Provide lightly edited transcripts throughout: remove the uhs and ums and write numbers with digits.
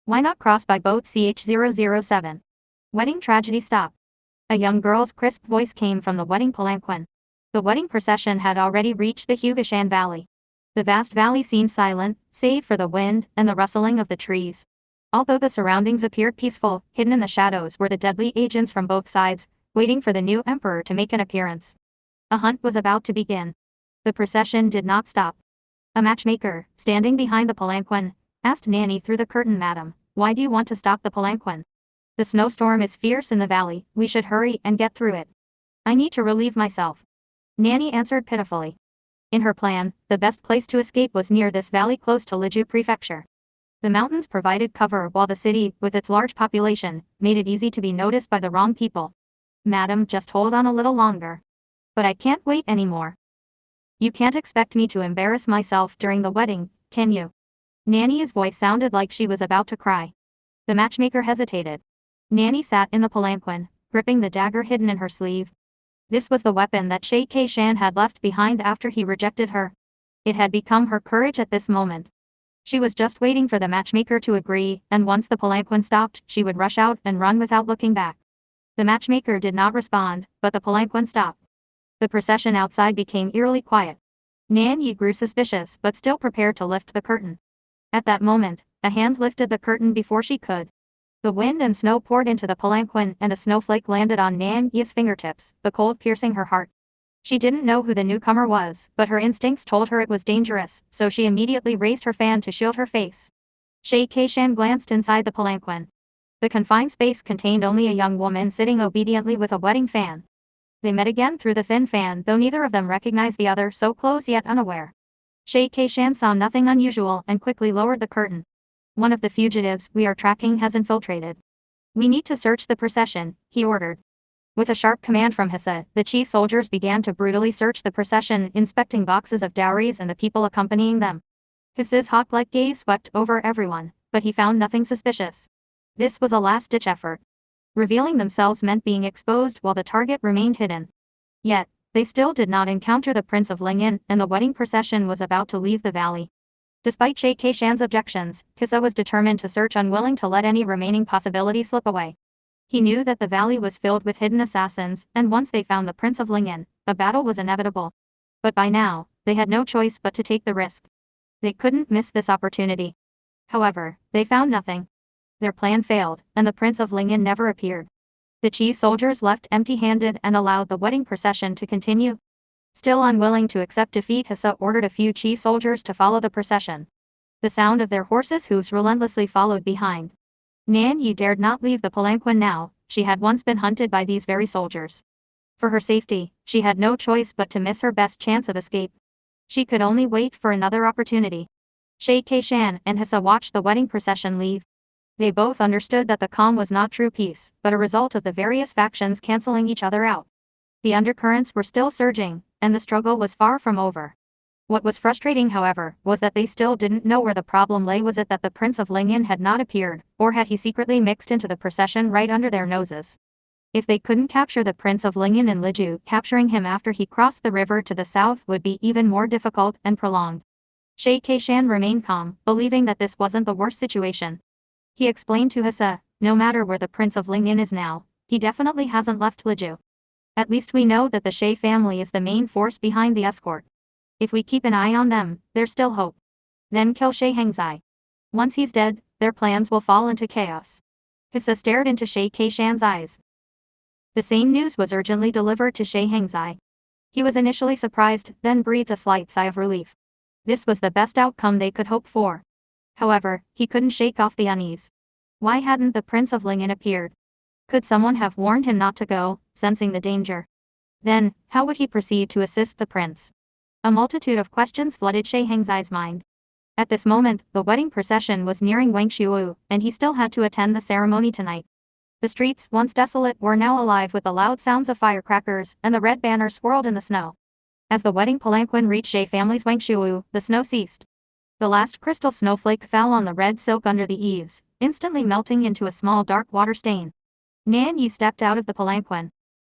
Why not cross by boat CH007? Wedding tragedy stop. A young girl's crisp voice came from the wedding palanquin. The wedding procession had already reached the Hugashan Valley. The vast valley seemed silent, save for the wind and the rustling of the trees. Although the surroundings appeared peaceful, hidden in the shadows were the deadly agents from both sides, waiting for the new emperor to make an appearance. A hunt was about to begin. The procession did not stop. A matchmaker, standing behind the palanquin, asked Nanny through the curtain, "Madam, why do you want to stop the palanquin? The snowstorm is fierce in the valley, we should hurry and get through it. I need to relieve myself." Nanny answered pitifully. In her plan, the best place to escape was near this valley close to Liju Prefecture. The mountains provided cover while the city, with its large population, made it easy to be noticed by the wrong people. "Madam, just hold on a little longer. But I can't wait anymore. You can't expect me to embarrass myself during the wedding, can you?" Nanny's voice sounded like she was about to cry. The matchmaker hesitated. Nanny sat in the palanquin, gripping the dagger hidden in her sleeve. This was the weapon that Shay Shan had left behind after he rejected her. It had become her courage at this moment. She was just waiting for the matchmaker to agree, and once the palanquin stopped, she would rush out and run without looking back. The matchmaker did not respond, but the palanquin stopped. The procession outside became eerily quiet. Nan Yi grew suspicious but still prepared to lift the curtain. At that moment, a hand lifted the curtain before she could. The wind and snow poured into the palanquin and a snowflake landed on Nan Yi's fingertips, the cold piercing her heart. She didn't know who the newcomer was, but her instincts told her it was dangerous, so she immediately raised her fan to shield her face. Shay Shan glanced inside the palanquin. The confined space contained only a young woman sitting obediently with a wedding fan. They met again through the thin fan, though neither of them recognized the other, so close yet unaware. Shay Shan saw nothing unusual and quickly lowered the curtain. "One of the fugitives we are tracking has infiltrated. We need to search the procession," he ordered. With a sharp command from Hissa, the Chi soldiers began to brutally search the procession, inspecting boxes of dowries and the people accompanying them. Hissa's hawk-like gaze swept over everyone, but he found nothing suspicious. This was a last-ditch effort. Revealing themselves meant being exposed while the target remained hidden. Yet, they still did not encounter the Prince of Lingyan, and the wedding procession was about to leave the valley. Despite Shay Shan's objections, Hissa was determined to search, unwilling to let any remaining possibility slip away. He knew that the valley was filled with hidden assassins, and once they found the Prince of Lingyan, a battle was inevitable. But by now, they had no choice but to take the risk. They couldn't miss this opportunity. However, they found nothing. Their plan failed, and the Prince of Lingyan never appeared. The Chi soldiers left empty-handed and allowed the wedding procession to continue. Still unwilling to accept defeat, Hissa ordered a few Chi soldiers to follow the procession. The sound of their horses' hooves relentlessly followed behind. Nan Yi dared not leave the palanquin now, she had once been hunted by these very soldiers. For her safety, she had no choice but to miss her best chance of escape. She could only wait for another opportunity. Shay Shan and Hissa watched the wedding procession leave. They both understood that the calm was not true peace, but a result of the various factions canceling each other out. The undercurrents were still surging, and the struggle was far from over. What was frustrating, however, was that they still didn't know where the problem lay. Was it that the Prince of Lingyan had not appeared, or had he secretly mixed into the procession right under their noses? If they couldn't capture the Prince of Lingyan in Liju, capturing him after he crossed the river to the south would be even more difficult and prolonged. Shay Shan remained calm, believing that this wasn't the worst situation. He explained to Hissa, "No matter where the Prince of Lingyan is now, he definitely hasn't left Liju. At least we know that the Shay family is the main force behind the escort. If we keep an eye on them, there's still hope. Then kill Shay Hengzai. Once he's dead, their plans will fall into chaos." Hissa stared into Shay Shan's eyes. The same news was urgently delivered to Shay Hengzai. He was initially surprised, then breathed a slight sigh of relief. This was the best outcome they could hope for. However, he couldn't shake off the unease. Why hadn't the Prince of Lingyan appeared? Could someone have warned him not to go, sensing the danger? Then, how would he proceed to assist the prince? A multitude of questions flooded Shay Hengzai's mind. At this moment, the wedding procession was nearing Wangshuo, and he still had to attend the ceremony tonight. The streets, once desolate, were now alive with the loud sounds of firecrackers, and the red banner swirled in the snow. As the wedding palanquin reached Shay family's Wangshuo, the snow ceased. The last crystal snowflake fell on the red silk under the eaves, instantly melting into a small dark water stain. Nan Yi stepped out of the palanquin.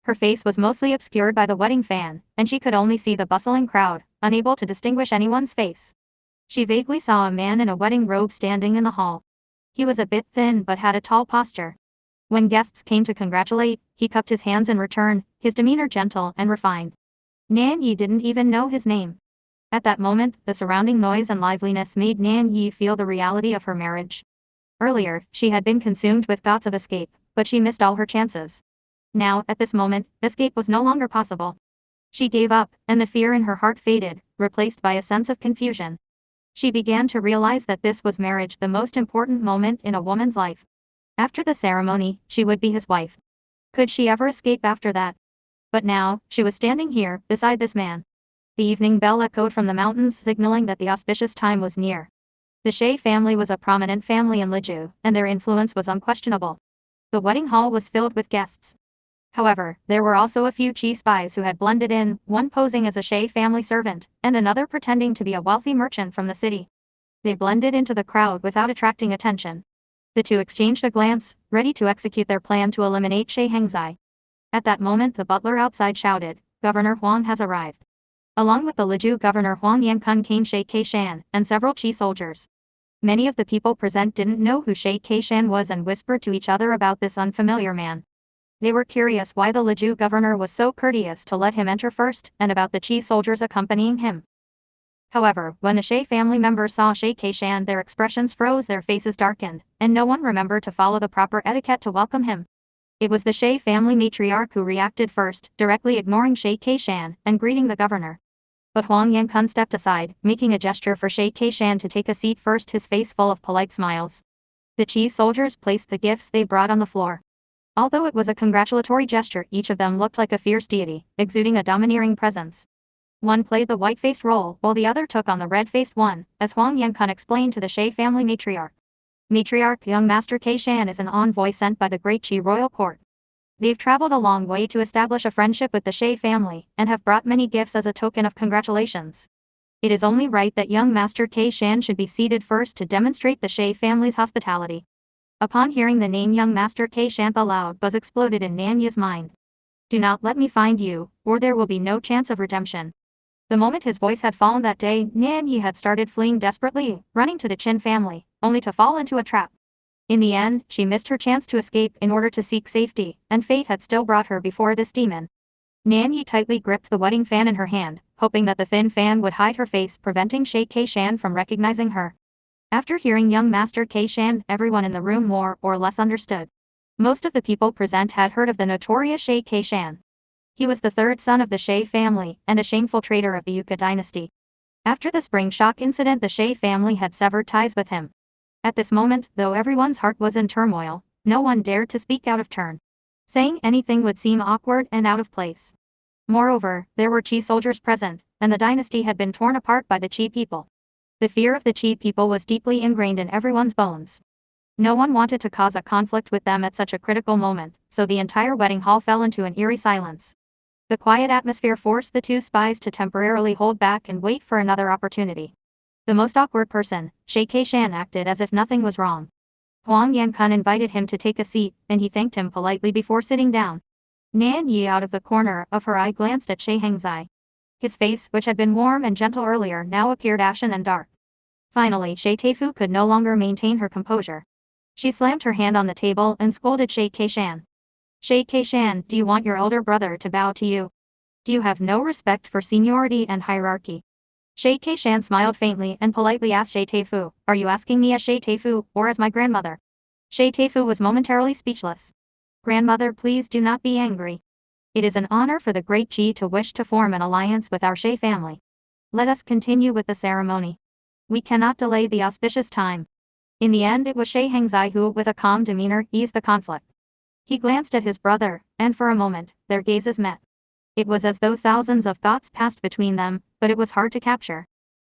Her face was mostly obscured by the wedding fan, and she could only see the bustling crowd, unable to distinguish anyone's face. She vaguely saw a man in a wedding robe standing in the hall. He was a bit thin but had a tall posture. When guests came to congratulate, he cupped his hands in return, his demeanor gentle and refined. Nan Yi didn't even know his name. At that moment, the surrounding noise and liveliness made Nan Yi feel the reality of her marriage. Earlier, she had been consumed with thoughts of escape, but she missed all her chances. Now, at this moment, escape was no longer possible. She gave up, and the fear in her heart faded, replaced by a sense of confusion. She began to realize that this was marriage, the most important moment in a woman's life. After the ceremony, she would be his wife. Could she ever escape after that? But now, she was standing here, beside this man. The evening bell echoed from the mountains, signaling that the auspicious time was near. The Shea family was a prominent family in Liju, and their influence was unquestionable. The wedding hall was filled with guests. However, there were also a few Qi spies who had blended in, one posing as a Shea family servant, and another pretending to be a wealthy merchant from the city. They blended into the crowd without attracting attention. The two exchanged a glance, ready to execute their plan to eliminate Shea Hengzai. At that moment the butler outside shouted, "Governor Huang has arrived." Along with the Liju governor Huang Yankun came Shea Keishan, and several Qi soldiers. Many of the people present didn't know who Shea Keishan was and whispered to each other about this unfamiliar man. They were curious why the Liju governor was so courteous to let him enter first, and about the Qi soldiers accompanying him. However, when the Shea family members saw Shea Keishan, their expressions froze, their faces darkened, and no one remembered to follow the proper etiquette to welcome him. It was the Shea family matriarch who reacted first, directly ignoring Shea Keishan, and greeting the governor. But Huang Yankun stepped aside, making a gesture for Shea Keishan to take a seat first, his face full of polite smiles. The Qi soldiers placed the gifts they brought on the floor. Although it was a congratulatory gesture, each of them looked like a fierce deity, exuding a domineering presence. One played the white-faced role, while the other took on the red-faced one, as Huang Yankun explained to the Shea family matriarch. Matriarch young Master Keishan is an envoy sent by the great Qi royal court. They've traveled a long way to establish a friendship with the Shea family, and have brought many gifts as a token of congratulations. It is only right that young Master Keishan should be seated first to demonstrate the Shea family's hospitality. Upon hearing the name young Master Keishan, a loud buzz exploded in Nan Yi's mind. Do not let me find you, or there will be no chance of redemption. The moment his voice had fallen that day, Nan Yi had started fleeing desperately, running to the Qin family, only to fall into a trap. In the end, she missed her chance to escape in order to seek safety, and fate had still brought her before this demon. Nan Yi tightly gripped the wedding fan in her hand, hoping that the thin fan would hide her face, preventing Shea Keishan from recognizing her. After hearing young Master Keishan, everyone in the room more or less understood. Most of the people present had heard of the notorious Shea Keishan. He was the third son of the Shea family, and a shameful traitor of the Yuka dynasty. After the spring shock incident, the Shea family had severed ties with him. At this moment, though everyone's heart was in turmoil, no one dared to speak out of turn. Saying anything would seem awkward and out of place. Moreover, there were Qi soldiers present, and the dynasty had been torn apart by the Qi people. The fear of the Qi people was deeply ingrained in everyone's bones. No one wanted to cause a conflict with them at such a critical moment, so the entire wedding hall fell into an eerie silence. The quiet atmosphere forced the two spies to temporarily hold back and wait for another opportunity. The most awkward person, Shea Keishan, acted as if nothing was wrong. Huang Yankun invited him to take a seat, and he thanked him politely before sitting down. Nan Yi, out of the corner of her eye, glanced at Shea Hengzai. His face, which had been warm and gentle earlier, now appeared ashen and dark. Finally, Shea Teifu could no longer maintain her composure. She slammed her hand on the table and scolded Shea Keishan. Shea Keishan, do you want your elder brother to bow to you? Do you have no respect for seniority and hierarchy? Shea Keishan smiled faintly and politely asked Shea Teifu, are you asking me as Shea Teifu, or as my grandmother? Shea Teifu was momentarily speechless. Grandmother, please do not be angry. It is an honor for the great Qi to wish to form an alliance with our Shea family. Let us continue with the ceremony. We cannot delay the auspicious time. In the end, it was Shea Hengzai who, with a calm demeanor, eased the conflict. He glanced at his brother, and for a moment, their gazes met. It was as though thousands of thoughts passed between them, but it was hard to capture.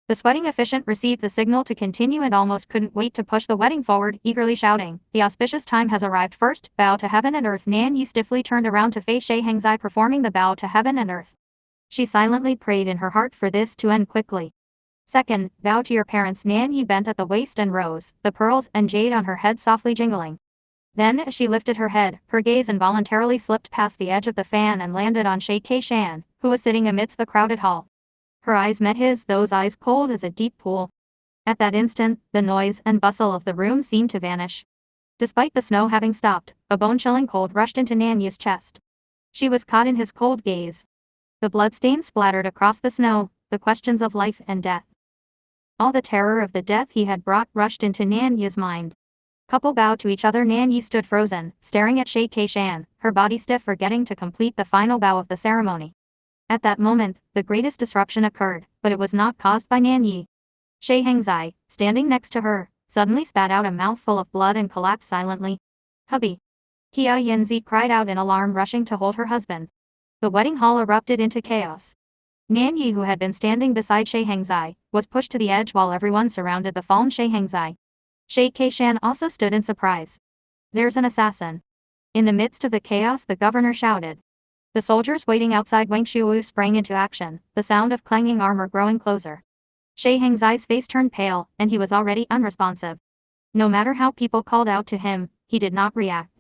The sweating officiant received the signal to continue and almost couldn't wait to push the wedding forward, eagerly shouting, the auspicious time has arrived. First, bow to heaven and earth. Nan Yi stiffly turned around to face Shea Hengzai, performing the bow to heaven and earth. She silently prayed in her heart for this to end quickly. Second, bow to your parents. Nan Yi bent at the waist and rose, the pearls and jade on her head softly jingling. Then, as she lifted her head, her gaze involuntarily slipped past the edge of the fan and landed on Shea Keishan, who was sitting amidst the crowded hall. Her eyes met his, those eyes cold as a deep pool. At that instant, the noise and bustle of the room seemed to vanish. Despite the snow having stopped, a bone-chilling cold rushed into Nanyi's chest. She was caught in his cold gaze. The bloodstains splattered across the snow, the questions of life and death. All the terror of the death he had brought rushed into Nanyi's mind. Couple bowed to each other. Nanyi stood frozen, staring at Shay Keishan, her body stiff, forgetting to complete the final bow of the ceremony. At that moment, the greatest disruption occurred, but it was not caused by Nanyi. Shay Hengzai, standing next to her, suddenly spat out a mouthful of blood and collapsed silently. Hubby! Kia Yanzi cried out in alarm, rushing to hold her husband. The wedding hall erupted into chaos. Nanyi, who had been standing beside Shay Hengzai, was pushed to the edge while everyone surrounded the fallen Shay Hengzai. Shay Keishan also stood in surprise. There's an assassin. In the midst of the chaos, the governor shouted. The soldiers waiting outside Wang Shuwu sprang into action, the sound of clanging armor growing closer. Shay Hengzai's face turned pale, and he was already unresponsive. No matter how people called out to him, he did not react.